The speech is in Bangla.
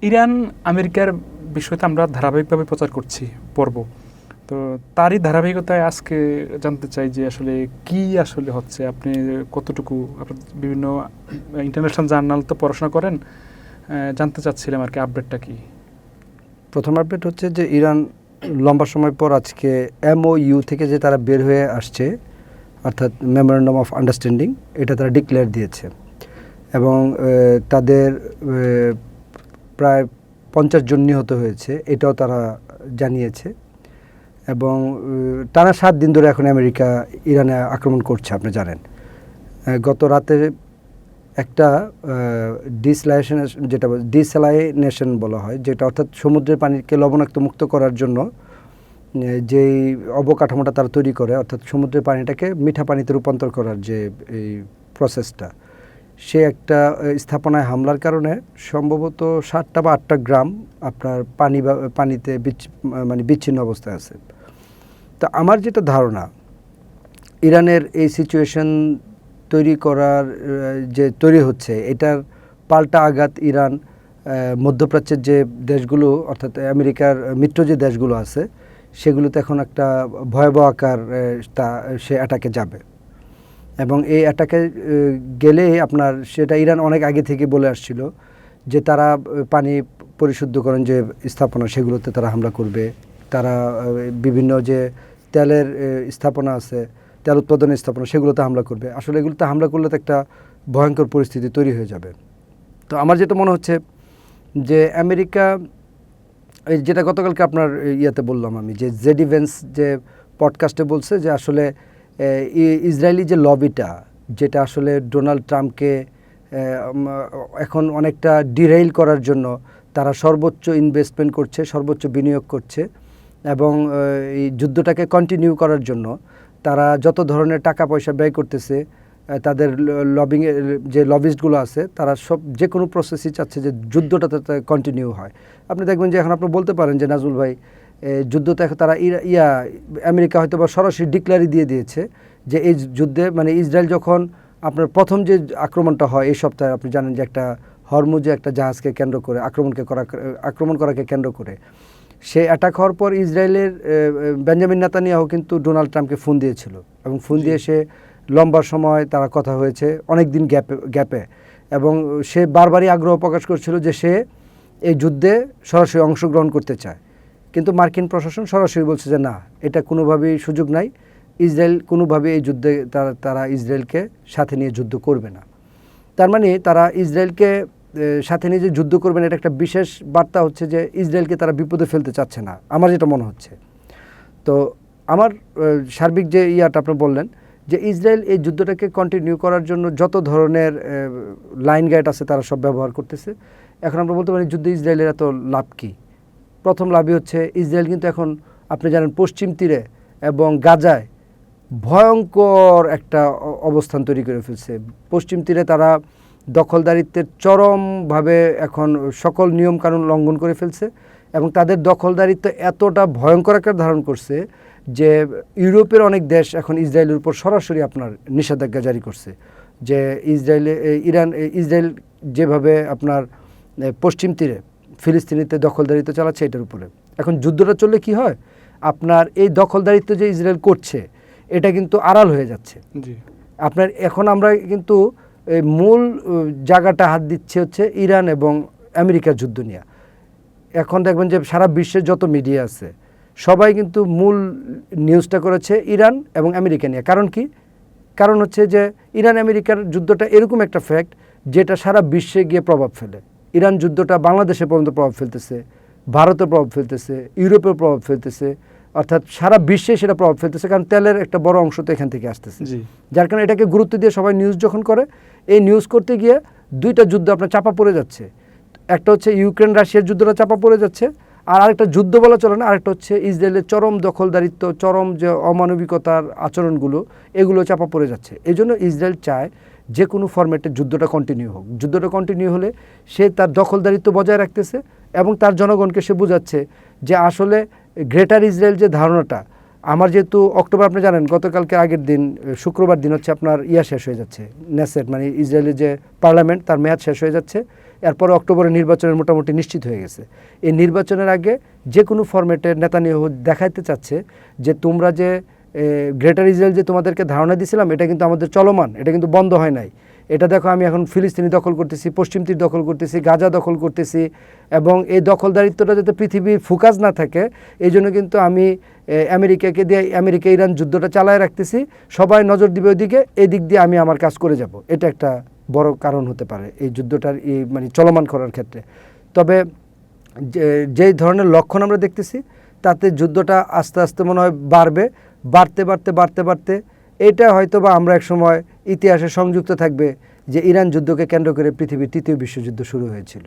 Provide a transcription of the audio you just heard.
ইরান আমেরিকার বিষয়টা আমরা ধারাবাহিকভাবে প্রচার করছি পর্ব, তো তারই ধারাবাহিকতায় আজকে জানতে চাই যে আসলে কি আসলে হচ্ছে, আপনি কতটুকু বিভিন্ন ইন্টারন্যাশনাল জার্নাল তো পড়াশোনা করেন, জানতে চাচ্ছিলাম আর কি আপডেটটা কি। প্রথম আপডেট হচ্ছে যে ইরান লম্বা সময় পর আজকে MOU থেকে যে তারা বের হয়ে আসছে, অর্থাৎ মেমোরেন্ডাম অফ আন্ডারস্ট্যান্ডিং, এটা তারা ডিক্লেয়ার দিয়েছে এবং তাদের প্রায় 50 জন নিহত হয়েছে, এটাও তারা জানিয়েছে। এবং টানা 7 দিন ধরে এখন আমেরিকা ইরানে আক্রমণ করছে, আপনি জানেন। গত রাতে একটা ডিস্যালাইনেশন বলা হয়, যেটা অর্থাৎ সমুদ্রের পানিকে লবণাক্ত মুক্ত করার জন্য যেই অবকাঠামোটা তারা তৈরি করে, অর্থাৎ সমুদ্রের পানিটাকে মিঠা পানিতে রূপান্তর করার যে এই প্রসেসটা, সে একটা স্থাপনায় হামলার কারণে সম্ভবত 7টা বা 8টা গ্রাম আপনার পানিতে মানে বিচ্ছিন্ন অবস্থায় আছে। তো আমার যেটা ধারণা, ইরানের এই সিচুয়েশন তৈরি হচ্ছে, এটার পাল্টা আঘাত ইরান মধ্যপ্রাচ্যের যে দেশগুলো, অর্থাৎ আমেরিকার মিত্র যে দেশগুলো আছে, সেগুলোতে এখন একটা ভয়াবহ আকার সে অ্যাটাকে যাবে। এবং এই অ্যাটাকে গেলে আপনার সেটা ইরান অনেক আগে থেকে বলে আসছিল যে তারা পানি পরিশুদ্ধকরণ যে স্থাপনা, সেগুলোতে তারা হামলা করবে। তারা বিভিন্ন যে তেলের স্থাপনা আছে, তেল উৎপাদনের স্থাপনা, সেগুলোতে হামলা করবে। আসলে এগুলোতে হামলা করলে তো একটা ভয়ঙ্কর পরিস্থিতি তৈরি হয়ে যাবে। তো আমার যেটা মনে হচ্ছে যে আমেরিকা, যেটা গতকালকে আপনার ইয়েতে বললাম আমি, যে জেডি ভেন্স যে পডকাস্টে বলছে যে আসলে ইসরায়েলি যে লবিটা, যেটা আসলে ডোনাল্ড ট্রাম্পকে এখন অনেকটা ডিরেইল করার জন্য তারা সর্বোচ্চ ইনভেস্টমেন্ট করছে, সর্বোচ্চ বিনিয়োগ করছে, এবং এই যুদ্ধটাকে কন্টিনিউ করার জন্য তারা যত ধরনের টাকা পয়সা ব্যয় করতেছে, তাদের লবিংয়ের যে লবিস্টগুলো আছে, তারা সব যে কোনো প্রসেসই চাচ্ছে যে যুদ্ধটা তাতে কন্টিনিউ হয়। আপনি দেখবেন যে এখন আপনি বলতে পারেন যে নাজমুল ভাই, যুদ্ধতে তারা আমেরিকা হয়তো বা সরাসরি ডিক্লারই দিয়ে দিয়েছে যে এই যুদ্ধে, মানে ইসরায়েল যখন আপনার প্রথম যে আক্রমণটা হয় এই সপ্তাহে, আপনি জানেন যে একটা হরমুজে একটা জাহাজকে কেন্দ্র করে আক্রমণ করাকে কেন্দ্র করে সে অ্যাটাক হওয়ার পর ইসরায়েলের বেঞ্জামিন নেতানিয়াহু কিন্তু ডোনাল্ড ট্রাম্পকে ফোন দিয়েছিল, এবং ফোন দিয়ে সে লম্বা সময় তারা কথা হয়েছে, অনেক দিন গ্যাপে, এবং সে বারবারই আগ্রহ প্রকাশ করছিল যে সে এই যুদ্ধে সরাসরি অংশগ্রহণ করতে চায়। কিন্তু মার্কিন প্রশাসন সরাসরি বলছে যে না, এটা কোনোভাবেই সুযোগ নাই, ইসরায়েল কোনোভাবেই এই যুদ্ধে তারা ইসরায়েলকে সাথে নিয়ে যুদ্ধ করবে না। তার মানে তারা ইসরায়েলকে সাথে নিয়ে যে যুদ্ধ করবেন, এটা একটা বিশেষ বার্তা হচ্ছে যে ইসরায়েলকে তারা বিপদে ফেলতে চাচ্ছে না, আমার যেটা মনে হচ্ছে। তো আমার সার্বিক যে ইয়াটা আপনি বললেন যে ইসরায়েল এই যুদ্ধটাকে কন্টিনিউ করার জন্য যত ধরনের লাইন গাইড আছে তারা সব ব্যবহার করতেছে। এখন আমরা বলতে পারি যুদ্ধে ইসরায়েলের এত লাভ কী? প্রথম লাভই হচ্ছে ইসরায়েল কিন্তু এখন আপনি জানেন পশ্চিম তীরে এবং গাজায় ভয়ঙ্কর একটা অবস্থান তৈরি করে ফেলছে। পশ্চিম তীরে তারা দখলদারিত্বের চরমভাবে এখন সকল নিয়মকানুন লঙ্ঘন করে ফেলছে, এবং তাদের দখলদারিত্ব এতটা ভয়ঙ্কর আকার ধারণ করছে যে ইউরোপের অনেক দেশ এখন ইসরায়েলের উপর সরাসরি আপনার নিষেধাজ্ঞা জারি করছে, যে ইসরায়েল যেভাবে আপনার পশ্চিম তীরে ফিলিস্তিনিতে দখলদারিত্ব চালাচ্ছে এটার উপরে। এখন যুদ্ধটা চললে কি হয়, আপনার এই দখলদারিত্ব যে ইসরায়েল করছে এটা কিন্তু আড়াল হয়ে যাচ্ছে। আপনার এখন আমরা কিন্তু মূল জায়গাটা হাত দিচ্ছে হচ্ছে ইরান এবং আমেরিকার যুদ্ধ নিয়ে। এখন দেখবেন যে সারা বিশ্বের যত মিডিয়া আছে সবাই কিন্তু মূল নিউজটা করেছে ইরান এবং আমেরিকা নিয়ে। কারণ কি? কারণ হচ্ছে যে ইরান আমেরিকার যুদ্ধটা এরকম একটা ফ্যাক্ট যেটা সারা বিশ্বে গিয়ে প্রভাব ফেলে। ইরান যুদ্ধটা বাংলাদেশে পর্যন্ত প্রভাব ফেলতেছে, ভারতের প্রভাব ফেলতেছে, ইউরোপের প্রভাব ফেলতেছে, অর্থাৎ সারা বিশ্বে সেটা প্রভাব ফেলতেছে, কারণ তেলের একটা বড় অংশ তো এখান থেকে আসতেছে। যার কারণে এটাকে গুরুত্ব দিয়ে সবাই নিউজ যখন করে, এই নিউজ করতে গিয়ে দুইটা যুদ্ধ আপনার চাপা পড়ে যাচ্ছে। একটা হচ্ছে ইউক্রেন রাশিয়ার যুদ্ধটা চাপা পড়ে যাচ্ছে, আর আরেকটা যুদ্ধ বলা চলে না, আরেকটা হচ্ছে ইসরায়েলের চরম দখলদারিত্ব, চরম যে অমানবিকতার আচরণগুলো, এগুলো চাপা পড়ে যাচ্ছে। এই জন্য ইসরায়েল চায় যে কোনো ফরম্যাটে যুদ্ধটা কন্টিনিউ হোক। যুদ্ধটা কন্টিনিউ হলে সে তার দখলদারিত্ব বজায় রাখতেছে এবং তার জনগণকে সে বোঝাচ্ছে যে আসলে গ্রেটার ইসরায়েল যে ধারণাটা, আমার যেহেতু অক্টোবর আপনি জানেন গতকালকে আগের দিন শুক্রবার দিন হচ্ছে আপনার শেষ হয়ে যাচ্ছে, নেসেট মানে ইসরায়েলের যে পার্লামেন্ট, তার মেয়াদ শেষ হয়ে যাচ্ছে। এরপর অক্টোবরে নির্বাচনের মোটামুটি নিশ্চিত হয়ে গেছে। এই নির্বাচনের আগে যে কোনো ফরম্যাটে নেতানিয়াহু দেখাইতে চাচ্ছে যে তোমরা যে গ্রেটার ইসরায়েল যে তোমাদেরকে ধারণা দিয়েছিলাম এটা কিন্তু আমাদের চলমান, এটা কিন্তু বন্ধ হয় নাই। এটা দেখো আমি এখন ফিলিস্তিনি দখল করতেছি, পশ্চিম তীর দখল করতেছি, গাজা দখল করতেছি, এবং এই দখলদারিত্বটা যাতে পৃথিবীর ফোকাস না থাকে এই জন্য কিন্তু আমি আমেরিকাকে দিয়ে আমেরিকা ইরান যুদ্ধটা চালায় রাখতেছি, সবাই নজর দিবে ওইদিকে, এদিক দিয়ে আমি আমার কাজ করে যাব। এটা একটা বড় কারণ হতে পারে এই যুদ্ধটার মানে চলমান করার ক্ষেত্রে। তবে যেই ধরনের লক্ষণ আমরা দেখতেছি তাতে যুদ্ধটা আস্তে আস্তে মনে হয় বাড়তে এটা হয়তো বা আমরা এক সময় ইতিহাসে সংযুক্ত থাকবে যে ইরান যুদ্ধকে কেন্দ্র করে পৃথিবীর তৃতীয় বিশ্বযুদ্ধ শুরু হয়েছিল।